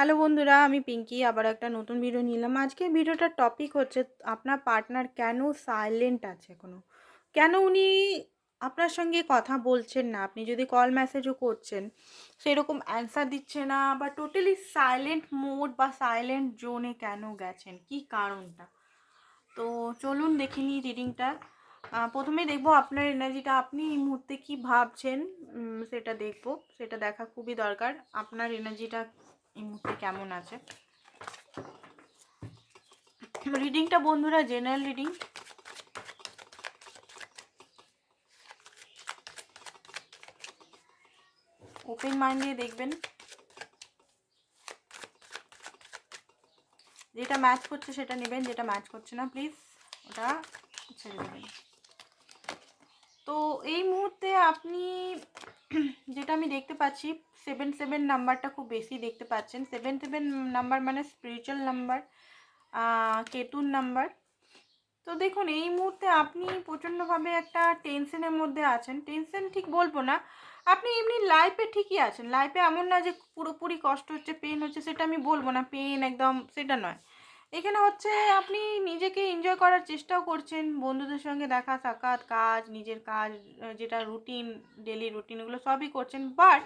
Hello বন্ধুরা, আমি পিঙ্কি আবার একটা নতুন ভিডিও নিলাম। আজকে ভিডিওটার টপিক হচ্ছে আপনার পার্টনার কেন সাইলেন্ট আছে এখনো, কেন উনি আপনার সঙ্গে কথা বলছেন না। আপনি যদি কল মেসেজও করছেন সেরকম অ্যান্সার দিচ্ছে না, বা টোটালি সাইলেন্ট মোড বা সাইলেন্ট জোনে কেন গেছেন, কি কারণটা। তো চলুন দেখে নিই রিডিংটা। প্রথমেই দেখবো আপনার এনার্জিটা, আপনি এই মুহূর্তে কি ভাবছেন সেটা দেখবো। সেটা দেখা খুবই দরকার, আপনার এনার্জিটা এই মুহূর্তে কেমন আছে। রিডিংটা বন্ধুরা জেনারেল রিডিং। ওপেন মাইন্ড দিয়ে দেখবেন, যেটা ম্যাচ করছে সেটা নেবেন, যেটা ম্যাচ করছে না প্লিজ ওটা ছেড়ে দেবেন। তো এই মুহূর্তে আপনি যেটা আমি দেখতে পাচ্ছি, 77 নাম্বারটা খুব বেশি দেখতে পাচ্ছেন। 77 নাম্বার মানে স্পিরিচুয়াল নাম্বার, কেতুন নাম্বার। তো দেখুন এই মুহূর্তে আপনি প্রচণ্ডভাবে একটা টেনশনের মধ্যে আছেন। টেনশন ঠিক বলবো না, আপনি এমনি লাইফে ঠিকই আছেন। লাইফে এমন না যে পুরোপুরি কষ্ট হচ্ছে, পেন হচ্ছে, সেটা আমি বলবো না। পেন একদম সেটা নয়। এখানে হচ্ছে আপনি নিজেকে এনজয় করার চেষ্টাও করছেন, বন্ধুদের সঙ্গে দেখা সাক্ষাৎ, কাজ, নিজের কাজ, যেটা রুটিন, ডেলি রুটিন, ওগুলো সবই করছেন। বাট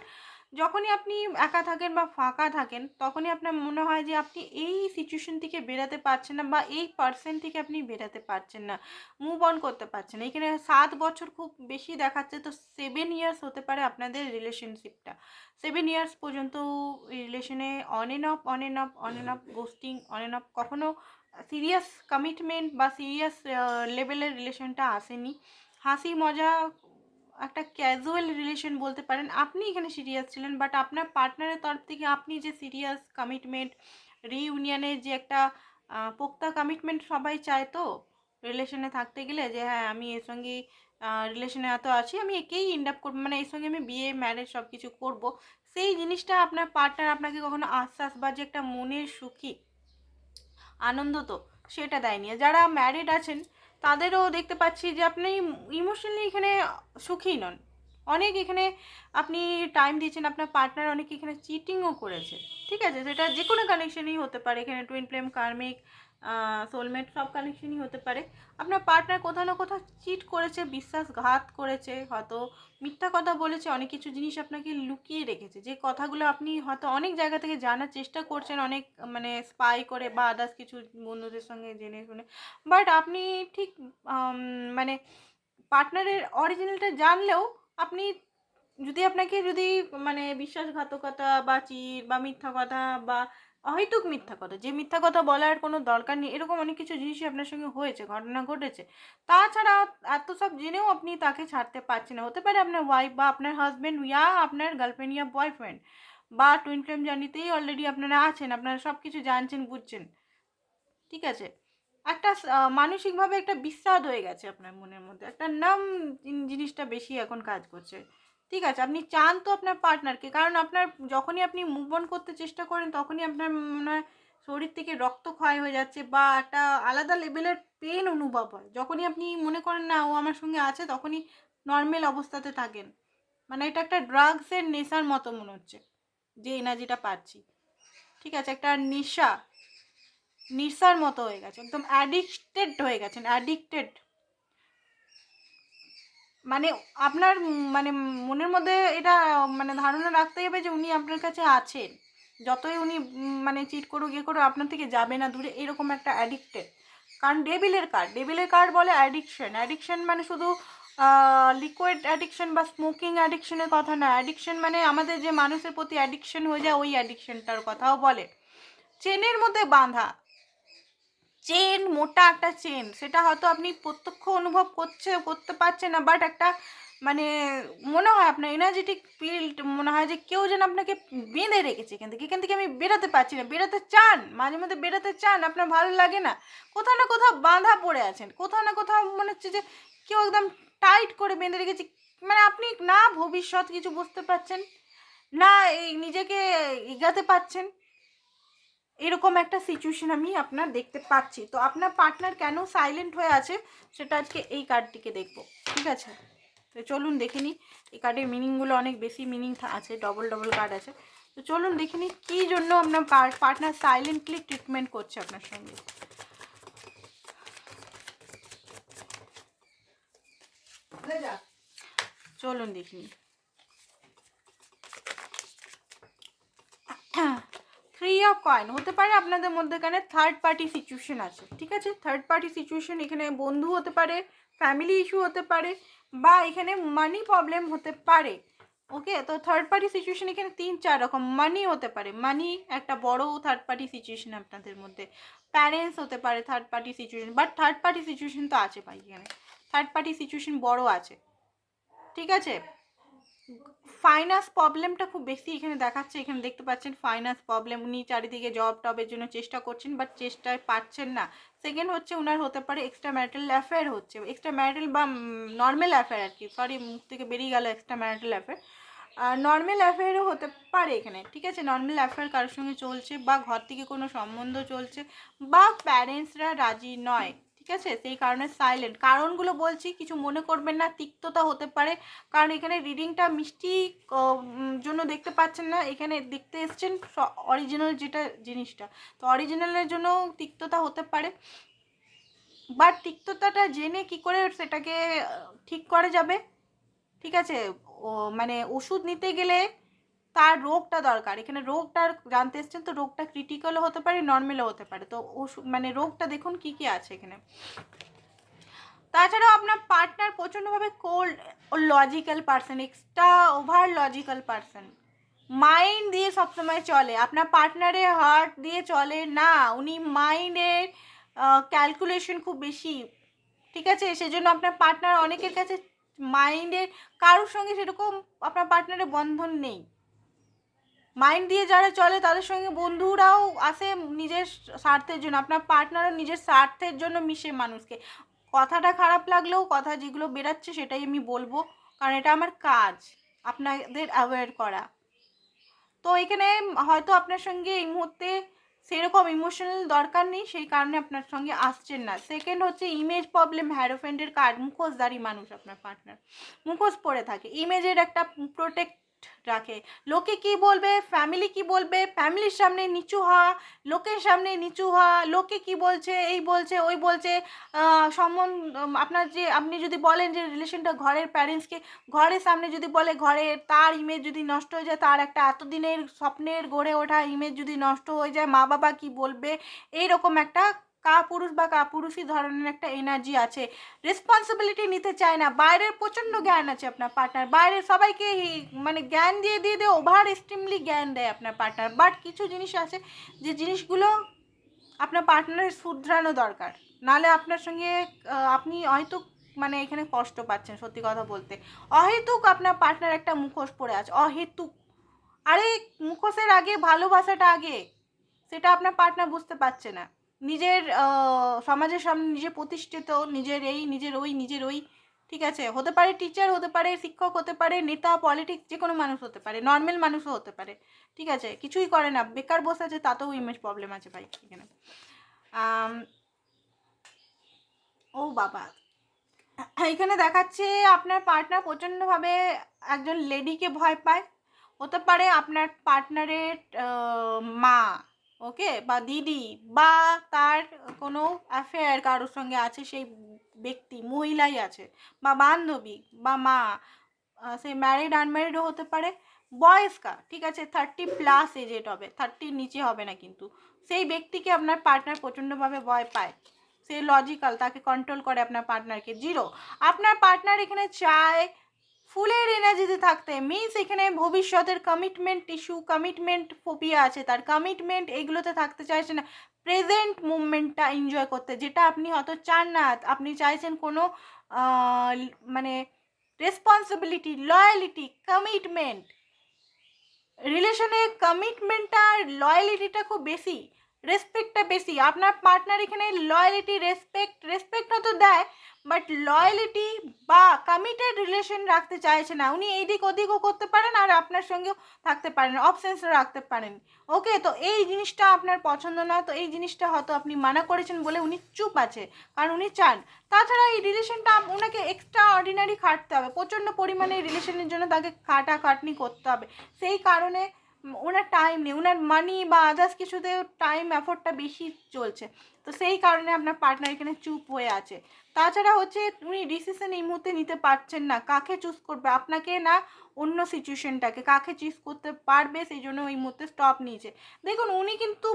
যখনই আপনি একা থাকেন বা ফাঁকা থাকেন, তখনই আপনার মনে হয় যে আপনি এই সিচুয়েশন থেকে বেরাতে পারছেন না, বা এই পার্সন থেকে আপনি বেরাতে পারছেন না, মুভ অন করতে পারছেন না। এখানে 7 বছর খুব বেশি দেখাচ্ছে, তো 7 ইয়ার্স হতে পারে আপনাদের রিলেশনশিপটা। 7 ইয়ার্স পর্যন্ত রিলেশনে on and of, on and of, on and of, ghosting, on and of, কখনো সিরিয়াস কমিটমেন্ট বা সিরিয়াস লেভেলের রিলেশনটা আসেনি। হাসি মজা, একটা ক্যাজুয়াল রিলেশন বলতে পারেন। আপনি এখানে সিরিয়াস ছিলেন, বাট আপনার পার্টনারের তরফ থেকে আপনি যে সিরিয়াস কমিটমেন্ট, রিইউনিয়নের যে একটা পোক্তা কমিটমেন্ট সবাই চায় তো রিলেশনে থাকতে গেলে, যে হ্যাঁ আমি এর সঙ্গে রিলেশনে এত আছি, আমি একেই এন্ড আপ করবো, মানে এর সঙ্গে আমি বিয়ে ম্যারেজ সব কিছু করবো। সেই জিনিসটা আপনার পার্টনার আপনাকে কখনো আশ্বাস বা যে একটা মনের সুখী আনন্দ তো সেটা দেয়নি। যারা ম্যারিড আছেন তাদেরও দেখতে পাচ্ছি যে আপনি ইমোশনালি এখানে সুখী নন। অনেক এখানে আপনি টাইম দিয়েছেন, আপনার পার্টনার অনেক এখানে চিটিংও করেছে। ঠিক আছে, সেটা যে কোনো কানেকশনই হতে পারে, এখানে টুইন ফ্লেম, কার্মিক, সোলমেট, সব কানেকশনই হতে পারে। আপনার পার্টনার কোথাও না কোথাও চিট করেছে, বিশ্বাসঘাত করেছে, হয়তো মিথ্যা কথা বলেছে, অনেক কিছু জিনিস আপনাকে লুকিয়ে রেখেছে, যে কথাগুলো আপনি হয়তো অনেক জায়গা থেকে জানার চেষ্টা করছেন, অনেক মানে স্পাই করে বা আদার্স কিছু বন্ধুদের সঙ্গে জেনে শুনে। বাট আপনি ঠিক মানে পার্টনারের অরিজিনালটা জানলেও আপনি যদি আপনাকে যদি মানে বিশ্বাসঘাতকতা বা চিট বা মিথ্যা কথা বা অহেতুক মিথ্যা কথা, যে মিথ্যা কথা বলার কোনো দরকার নেই, এরকম অনেক কিছু জিনিসই আপনার সঙ্গে হয়েছে, ঘটনা ঘটেছে। তাছাড়া এত সব জেনেও আপনি তাকে ছাড়তে পারছেন না। হতে পারে আপনার ওয়াইফ বা আপনার হাজব্যান্ড ইয়া আপনার গার্লফ্রেন্ড ইয়া বয়ফ্রেন্ড বা টুইন ফ্লেম জার্নিতেই অলরেডি আপনারা আছেন, আপনারা সব কিছু জানছেন, বুঝছেন। ঠিক আছে, একটা মানসিকভাবে একটা বিস্বাদ হয়ে গেছে আপনার মনের মধ্যে, একটা নাম জিনিসটা বেশি এখন কাজ করছে। ঠিক আছে, আপনি চান তো আপনার পার্টনারকে, কারণ আপনার যখনই আপনি মুভ অন করতে চেষ্টা করেন তখনই আপনার মনে হয় শরীর থেকে রক্ত ক্ষয় হয়ে যাচ্ছে, বা একটা আলাদা লেভেলের পেন অনুভব হয়। যখনই আপনি মনে করেন না ও আমার সঙ্গে আছে, তখনই নর্মাল অবস্থাতে থাকেন। মানে এটা একটা ড্রাগসের নেশার মতো মনে হচ্ছে, যে এনার্জিটা পাচ্ছি। ঠিক আছে, একটা নেশা, নেশার মতো হয়ে গেছে, একদম অ্যাডিক্টেড হয়ে গেছেন, অ্যাডিক্টেড। মানে আপনার মানে মনের মধ্যে এটা মানে ধারণা রাখতে হবে যে উনি আপনার কাছে আছেন, যতই উনি মানে চিট করুক ইয়ে করুক আপনার থেকে যাবে না দূরে, এরকম একটা অ্যাডিক্টেড। কারণ ডেভিলের কার্ড, ডেভিলের কার্ড বলে অ্যাডিকশন। অ্যাডিকশন মানে শুধু লিকুইড অ্যাডিকশন বা স্মোকিং অ্যাডিকশনের কথা না। অ্যাডিকশন মানে আমাদের যে মানুষের প্রতি অ্যাডিকশন হয়ে যায়, ওই অ্যাডিকশনটার কথাও বলে। চেনের মধ্যে বাঁধা, চেন, মোটা একটা চেন, সেটা হয়তো আপনি প্রত্যক্ষ অনুভব করতে পারছেন না, বাট একটা মানে মনে হয় আপনার এনার্জেটিক ফিল্ড, মনে হয় যে কেউ যেন আপনাকে বেঁধে রেখেছে এখান থেকে আমি বেরোতে পারছি না। বেরোতে চান, মাঝে মধ্যে বেরোতে চান, আপনার ভালো লাগে না, কোথাও না কোথাও বাঁধা পড়ে আছেন, কোথাও না কোথাও মনে হচ্ছে যে কেউ একদম টাইট করে বেঁধে রেখেছে। মানে আপনি না ভবিষ্যৎ কিছু বুঝতে পারছেন না, এই নিজেকে এগাতে পারছেন, এরকম একটা সিচুয়েশন আমি আপনার দেখতে পাচ্ছি। তো আপনার পার্টনার কেন সাইলেন্ট হয়ে আছে সেটা আজকে এই কার্ডটিকে দেখব। ঠিক আছে, তো চলুন দেখে নিই। এই কার্ডের মিনিংগুলো অনেক বেশি মিনিং আছে, ডবল ডবল কার্ড আছে। তো চলুন দেখে নিই কী জন্য আপনার পার্টনার সাইলেন্টলি ট্রিটমেন্ট করছে আপনার সঙ্গে। চলুন দেখি। 3 অফ কয়েন হতে পারে আপনাদের মধ্যেখানে থার্ড পার্টি সিচুয়েশন আছে, ঠিক আছে। থার্ড পার্টি সিচুয়েশন এখানে বন্ধু হতে পারে, ফ্যামিলি ইস্যু হতে পারে, বা এখানে মানি প্রবলেম হতে পারে। ওকে, তো থার্ড পার্টি সিচুয়েশন এখানে 3-4 রকম। মানি হতে পারে, মানি একটা বড় থার্ড পার্টি সিচুয়েশন আপনাদের মধ্যে। প্যারেন্টস হতে পারে third party situation, but third party situation তো আছে ভাই, এখানে থার্ড পার্টি সিচুয়েশন বড় আছে, ঠিক আছে। ফাইন্যান্স প্রবলেমটা খুব বেশি এখানে দেখাচ্ছে। এখানে দেখতে পাচ্ছেন ফাইন্যান্স প্রবলেম, উনি চারিদিকে জব টবের জন্য চেষ্টা করছেন, বাট চেষ্টায় পাচ্ছেন না। সেকেন্ড হচ্ছে ওনার হতে পারে এক্সট্রা ম্যারিটাল অ্যাফেয়ার হচ্ছে, এক্সট্রা ম্যারিটাল বা নর্মাল অ্যাফেয়ার আর কি, সরি মুখ থেকে বেরিয়ে গেল এক্সট্রা ম্যারিটাল অ্যাফেয়ার। নর্মাল অ্যাফেয়ারও হতে পারে এখানে, ঠিক আছে। নর্মাল অ্যাফেয়ার কারোর সঙ্গে চলছে, বা ঘর থেকে কোনো সম্বন্ধ চলছে, বা প্যারেন্টসরা রাজি নয়, ঠিক আছে। সেই কারণে সাইলেন্ট। কারণগুলো বলছি, কিছু মনে করবেন না, তিক্ততা হতে পারে, কারণ এখানে রিডিংটা মিষ্টি জন্য দেখতে পাচ্ছেন না, এখানে দেখতে এসছেন অরিজিনাল যেটা জিনিসটা, তো অরিজিনালের জন্য তিক্ততা হতে পারে। বাট তিক্ততাটা জেনে কি করে সেটাকে ঠিক করা যাবে, ঠিক আছে। মানে ওষুধ নিতে গেলে তার রোগটা দরকার, এখানে রোগটা জানতে এসছেন, তো রোগটা ক্রিটিক্যালও হতে পারে, নর্মালও হতে পারে। তো ওষুধ মানে রোগটা দেখুন কি কি আছে এখানে। তাছাড়াও আপনার পার্টনার প্রচণ্ডভাবে কোল্ড ও logical person, extra over logical person, mind দিয়ে সবসময় চলে। আপনার পার্টনারের হার্ট দিয়ে চলে না, উনি মাইন্ডের ক্যালকুলেশন খুব বেশি, ঠিক আছে। সেজন্য আপনার পার্টনার অনেকের কাছে মাইন্ডের, কারোর সঙ্গে সেরকম আপনার পার্টনারের বন্ধন নেই। মাইন্ড দিয়ে যারা চলে তাদের সঙ্গে বন্ধুরাও আসে নিজের স্বার্থের জন্য, আপনার পার্টনারও নিজের স্বার্থের জন্য মিশে মানুষকে। কথাটা খারাপ লাগলেও কথা যেগুলো বেরাচ্ছে সেটাই আমি বলবো, কারণ এটা আমার কাজ আপনাদের অ্যাওয়্যার করা। তো এখানে হয়তো আপনার সঙ্গে এই মুহূর্তে সেরকম ইমোশনাল দরকার নেই, সেই কারণে আপনার সঙ্গে আসছেন না। সেকেন্ড হচ্ছে ইমেজ প্রবলেম, হ্যারোফেন্টের কার্ড, মুখোশধারী মানুষ আপনার পার্টনার, মুখোশ পরে থাকে, ইমেজের একটা প্রোটেক্ট রাখে। লোকে কি বলবে, ফ্যামিলি কি বলবে, ফ্যামিলির সামনে নিচু হওয়া, লোকের সামনে নিচু হওয়া, লোকে কি বলছে, এই বলছে ওই বলছে, আপনার যে আপনি যদি বলেন যে রিলেশনটা ঘরের প্যারেন্টসকে, ঘরের সামনে যদি বলে, ঘরে তার ইমেজ যদি নষ্ট হয়ে যায়, তার একটা এতদিনের স্বপ্নের গড়ে ওঠা ইমেজ যদি নষ্ট হয়ে যায়, মা বাবা কি বলবে, এইরকম একটা কাপুরুষ বা কাপুরুষী ধরনের একটা এনার্জি আছে। রেসপন্সিবিলিটি নিতে চায় না, বাইরের প্রচণ্ড জ্ঞান আছে আপনার পার্টনার, বাইরে সবাইকে মানে জ্ঞান দিয়ে দিয়ে দিয়ে ওভার এক্সট্রিমলি জ্ঞান দেয় আপনার পার্টনার। বাট কিছু জিনিস আছে যে জিনিসগুলো আপনার পার্টনারের শুধরানো দরকার, নাহলে আপনার সঙ্গে আপনি হয়তো মানে এখানে কষ্ট পাচ্ছেন। সত্যি কথা বলতে, অহেতুক আপনার পার্টনার একটা মুখোশ পরে আছে, অহেতুক। আরে মুখোশের আগে ভালোবাসাটা আগে, সেটা আপনার পার্টনার বুঝতে পারছে না। নিজের সমাজের সামনে নিজে প্রতিষ্ঠিত, নিজের এই নিজের ওই, ঠিক আছে। হতে পারে টিচার, হতে পারে শিক্ষক, হতে পারে নেতা, পলিটিক্স, যে কোনো মানুষ হতে পারে, নর্মাল মানুষও হতে পারে, ঠিক আছে। কিছুই করে না, বেকার বসে আছে, তাতেও ইমেজ প্রবলেম আছে ভাই এখানে। ও বাবা, এখানে দেখাচ্ছে আপনার পার্টনার প্রচণ্ডভাবে একজন লেডিকে ভয় পায়। হতে পারে আপনার পার্টনারের মা, ওকে, বা দিদি, বা তার কোনো অ্যাফেয়ার কারোর সঙ্গে আছে, সেই ব্যক্তি মহিলাই আছে, বা বান্ধবী, বা মা, সে ম্যারিড আনম্যারিডও হতে পারে, বয়স্কা, ঠিক আছে, 30+ এজেড হবে, 30 নিচে হবে না কিন্তু। সেই ব্যক্তিকে আপনার পার্টনার প্রচণ্ডভাবে ভয় পায়, সে লজিক্যাল, তাকে কন্ট্রোল করে আপনার পার্টনারকে। 0, আপনার পার্টনার এখানে চায় ফুলের এনার্জিতে থাকতে, মিনস এখানে ভবিষ্যতের কমিটমেন্ট ইস্যু, কমিটমেন্ট ফোবিয়া আছে তার, কমিটমেন্ট এগুলোতে থাকতে চাইছে না, প্রেজেন্ট মুভমেন্টটা এনজয় করতে, যেটা আপনি হয়তো চান না। আপনি চাইছেন কোনো মানে রেসপন্সিবিলিটি, লয়ালিটি, কমিটমেন্ট, রিলেশনে কমিটমেন্টটা আর লয়ালিটিটা খুব বেশি, রেসপেক্টটা বেশি। আপনার পার্টনার এখানে লয়ালিটি, রেসপেক্ট হয়তো দেয়, বাট লয়ালিটি বা কমিটেড রিলেশন রাখতে চাইছে না। উনি এইদিক ওদিকও করতে পারেন, আর আপনার সঙ্গেও থাকতে পারেন, অপশনসও রাখতে পারেন, ওকে। তো এই জিনিসটা আপনার পছন্দ না, তো এই জিনিসটা হয়তো আপনি মানা করেছেন বলে উনি চুপ আছে, কারণ উনি চান। তাছাড়া এই রিলেশনটা ওনাকে এক্সট্রা অর্ডিনারি খাটতে হবে, প্রচণ্ড পরিমাণে এই রিলেশনের জন্য তাকে খাটাখাটনি করতে হবে, সেই কারণে ওনার টাইম নেই, ওনার মানি বা আদার্স কিছুতে টাইম এফোর্টটা বেশি চলছে, তো সেই কারণে আপনার পার্টনার এখানে চুপ হয়ে আছে। তাছাড়া হচ্ছে উনি ডিসিশন এই মুহূর্তে নিতে পারছেন না, কাকে চুজ করবে, আপনাকে না অন্য সিচুয়েশনটাকে, কাকে চুজ করতে পারবে, সেই জন্য এই মুহূর্তে স্টপ নিয়েছে। দেখুন উনি কিন্তু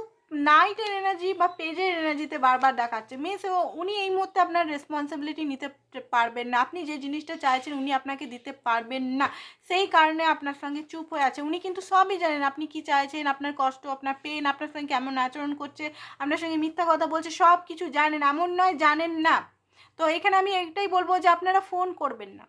নাইটের এনার্জি বা পেজের এনার্জিতে বারবার দেখাচ্ছে, মিনস উনি এই মুহূর্তে আপনার রেসপন্সিবিলিটি নিতে পারবেন না, আপনি যে জিনিসটা চাইছেন উনি আপনাকে দিতে পারবেন না, সেই কারণে আপনার সঙ্গে চুপ হয়ে আছে। উনি কিন্তু সবই জানেন আপনি কি চাইছেন, আপনার কষ্ট, আপনার পেন, আপনার সঙ্গে কেমন আচরণ করছে, আপনার সঙ্গে মিথ্যা কথা বলছে, সব কিছু জানেন, এমন নয় জানেন না। তো এখানে আমি একটাই বলবো যে আপনারা ফোন করবেন না,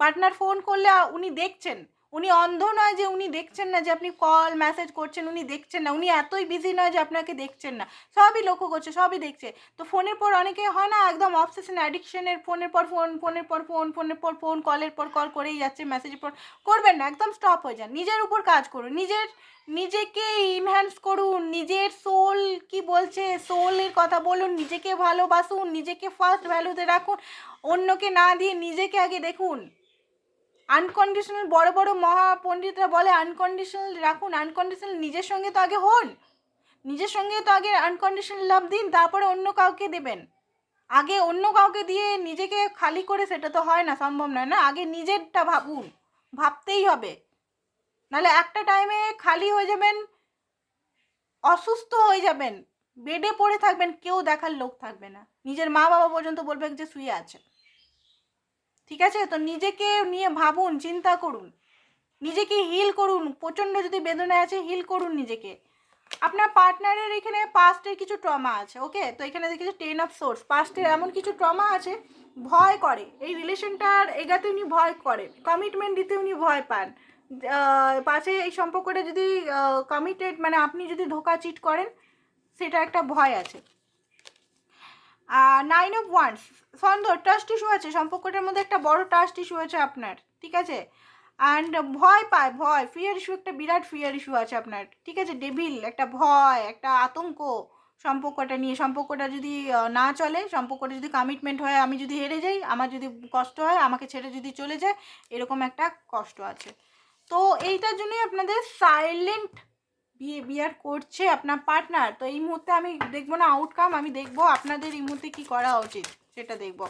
পার্টনার ফোন করলে উনি দেখছেন, উনি অন্ধ নয় যে উনি দেখছেন না, যে আপনি কল মেসেজ করছেন উনি দেখছেন না, উনি এতই বিজি নয় যে আপনাকে দেখছেন না, সবই লক্ষ্য করছে, সবই দেখছে। তো ফোনের পর অনেকে হয় না একদম অবসেশন অ্যাডিকশনের, ফোনের পর ফোন, ফোনের পর ফোন, ফোনের পর ফোন, কলের পর কল করেই যাচ্ছে, মেসেজের পর, করবেন না, একদম স্টপ হয়ে যান, নিজের উপর কাজ করুন, নিজেকে ইনহ্যান্স করুন, নিজের সোল কি বলছে সোলের কথা বলুন, নিজেকে ভালোবাসুন, নিজেকে ফার্স্ট ভ্যালুতে রাখুন, অন্যকে না দিয়ে নিজেকে আগে দেখুন। আনকন্ডিশনাল বড় বড় মহাপণ্ডিতরা বলে আনকন্ডিশনাল রাখুন, আনকন্ডিশনাল নিজের সঙ্গে তো আগে হন, নিজের সঙ্গে তো আগে আনকন্ডিশনাল লাভ দিন, তারপরে অন্য কাউকে দেবেন। আগে অন্য কাউকে দিয়ে নিজেকে খালি করে সেটা তো হয় না, সম্ভব নয় না, আগে নিজেরটা ভাবুন, ভাবতেই হবে, নাহলে একটা টাইমে খালি হয়ে যাবেন, অসুস্থ হয়ে যাবেন, বেডে পড়ে থাকবেন, কেউ দেখার লোক থাকবে না, নিজের মা বাবা পর্যন্ত বলবে যে শুয়ে আছে। ঠিক আছে, তো নিজেকে নিয়ে ভাবুন, চিন্তা করুন, নিজেকে হিল করুন, প্রচণ্ড যদি বেদনায় আছে হিল করুন নিজেকে। আপনার পার্টনারের এখানে পাস্টের কিছু ট্রমা আছে, ওকে, তো এখানে দেখেছি 10 অফ সোর্স, পাস্টের এমন কিছু ট্রমা আছে, ভয় করে এই রিলেশনটার এগাতে উনি ভয় করে, কমিটমেন্ট দিতে উনি ভয় পান, পাশে এই সম্পর্কটা যদি কমিটেড মানে আপনি যদি ধোকা চিট করেন সেটা একটা ভয় আছে। 9 অফ ওয়ান্স, সন্দেহ, ট্রাস্ট ইস্যু আছে, সম্পর্কটার মধ্যে একটা বড় ট্রাস্ট ইস্যু আছে আপনার, ঠিক আছে, অ্যান্ড ভয় পায়, ভয়, ফিয়ার ইস্যু, একটা বিরাট ফিয়ার ইস্যু আছে আপনার, ঠিক আছে, ডেভিল, একটা ভয়, একটা আতঙ্ক সম্পর্কটা নিয়ে, সম্পর্কটা যদি না চলে, সম্পর্কটা যদি কমিটমেন্ট হয়, আমি যদি হেরে যাই, আমার যদি কষ্ট হয়, আমাকে ছেড়ে যদি চলে যায়, এরকম একটা কষ্ট আছে। তো এইটার জন্যই আপনাদের সাইলেন্ট বিয়ার করছে আপনার পার্টনার। তো এই মুহূর্তে আমি দেখবো না আউটকাম, আমি দেখবো আপনাদের এই মুহূর্তে কি করা উচিত সেটা দেখবো।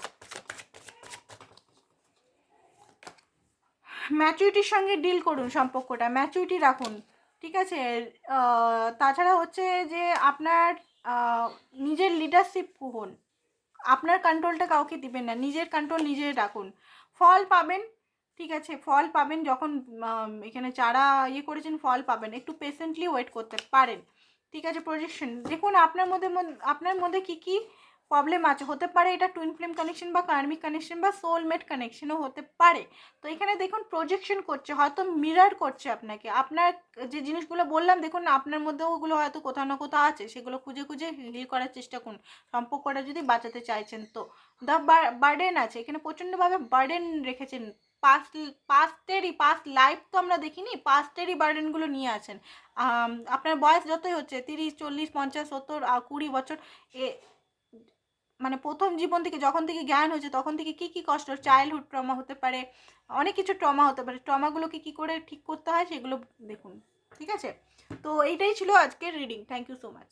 ম্যাচুরিটির সঙ্গে ডিল করুন, সম্পর্কটা ম্যাচুরিটি রাখুন, ঠিক আছে। তাছাড়া হচ্ছে যে আপনার নিজের লিডারশিপ হন, আপনার কন্ট্রোলটা কাউকে দিবেন না, নিজের কন্ট্রোল নিজে রাখুন, ফল পাবেন, ঠিক আছে, ফল পাবেন, যখন এখানে যারা ইয়ে করেছেন ফল পাবেন, একটু পেশেন্টলি ওয়েট করতে পারেন, ঠিক আছে। প্রজেকশন দেখুন আপনার মধ্যে কী কী প্রবলেম আছে, হতে পারে এটা টুইন ফ্লেম কানেকশন বা কার্মিক কানেকশন বা সোলমেট কানেকশনও হতে পারে। তো এখানে দেখুন প্রজেকশন করছে, হয়তো মিরার করছে আপনাকে, আপনার যে জিনিসগুলো বললাম দেখুন আপনার মধ্যেও ওগুলো হয়তো কোথাও না কোথাও আছে, সেগুলো খুঁজে খুঁজে হিল করার চেষ্টা করুন, সম্পর্কটা যদি বাঁচাতে চাইছেন। তো দ্য বার্ডেন আছে, এখানে প্রচণ্ডভাবে বার্ডেন রেখেছেন, পাস্ট লাইফ তো আমরা দেখিনি, পাস্টেরই বার্ডেনগুলো নিয়ে আছেন। আপনার বয়স যতই হচ্ছে 30, 40, 50, 70, 20 বছর, মানে প্রথম জীবন থেকে যখন থেকে জ্ঞান হয়েছে তখন থেকে কি কি কষ্ট, চাইল্ডহুড ট্রমা হতে পারে, অনেক কিছু ট্রমা হতে পারে, ট্রমাগুলোকে কি করে ঠিক করতে হয় সেগুলো দেখুন, ঠিক আছে। তো এইটাই ছিল আজকের reading, thank you so much.